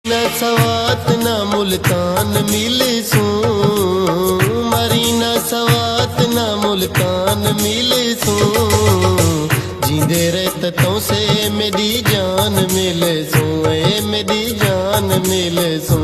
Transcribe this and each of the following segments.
न सवात न मुल्तान मिले सू, मरी न सवात न मुल्तान मिले सू, जींदे रहत तो से मेरी जान मिले सू, ए मेरी जान मिले सू।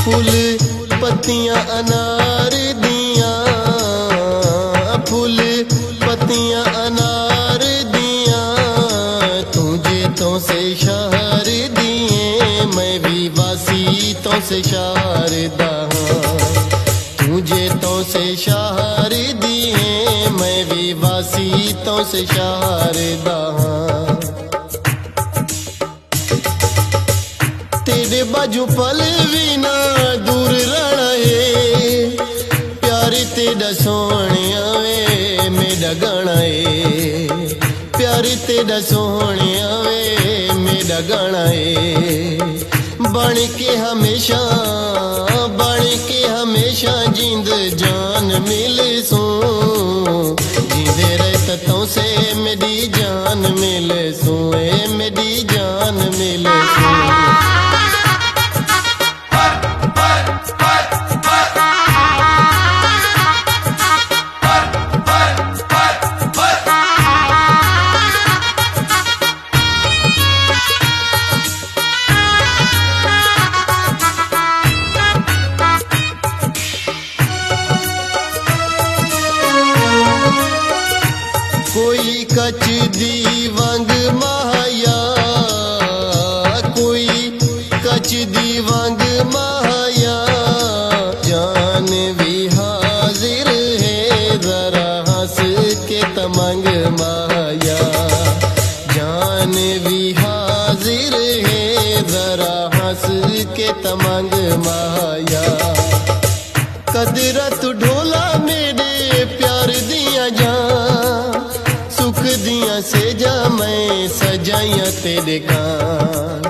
फूल पत्तियां अनार दियां, फूल पत्तियां अनार दियां, तुझे तो से शहर दिए, मैं भी वासी तो से शहर दहा, तुझे तो से शहर दिए, मैं भी वासी तो से शहर दहा। तेरे बाजू पल भी ना दूर रहना है, प्यारी तेरा सोहणिया वे मेरा गाना है, प्यारी तेरा सोहणिया वे मेरा गाना है। बन के हमेशा जिंद जान मिले सू, जिंदे रहत तो से मेरी जान मिले सू, ए मेरी जान मिले सू। कोई कच दी वंग माया, कोई कच दी वंग माया, जान भी हाजिर है जरा हंस के तमंग माया, जान भी हाजिर है जरा हंस के तमंग माया। कदरत ढोला मेरे प्यार दिया जा, सुख दिया से जा मैं सजाया तेरे कान,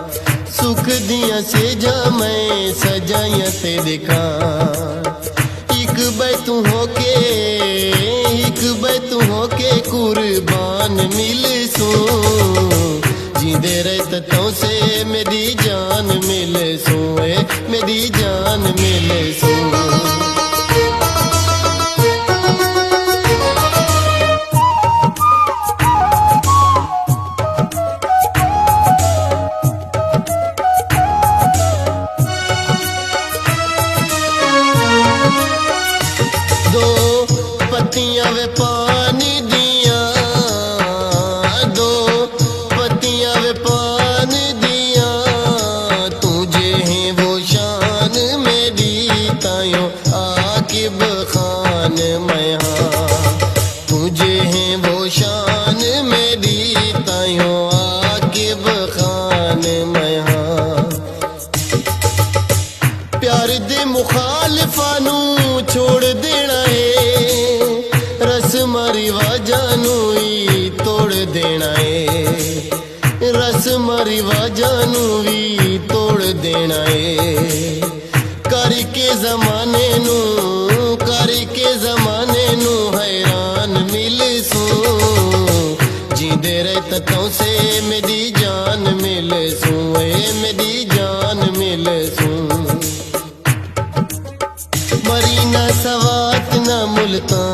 सुख दिया से जा मैं सजाया तेरे कान। एक बैतू होके कुर्बान मिले सू, जिंदे रहत तो से मेरी जान मिले सू, ए मेरी जान मिले सू। दो पत्तियां वे पानी दिया, दो पत्तियां वे पानी दिया, तुझे है वो शान मेरी तायो आकिब खान मैं, हाँ तुझे है वो शान मेरी तायो आकिब खान मैं, हाँ। प्यार दे मुखालिफा नू छोड़ देना है, रस्म रिवाजां नू ही तोड़ देना है, रस्म रिवाजां नू भी तोड़ देना है। करके ज़माने नू हैरान मिले सू, जिंदे रहत तो से मेरी जान मिले सू, ए मेरी जान मिले सू। मरी न सवात न मुल्तान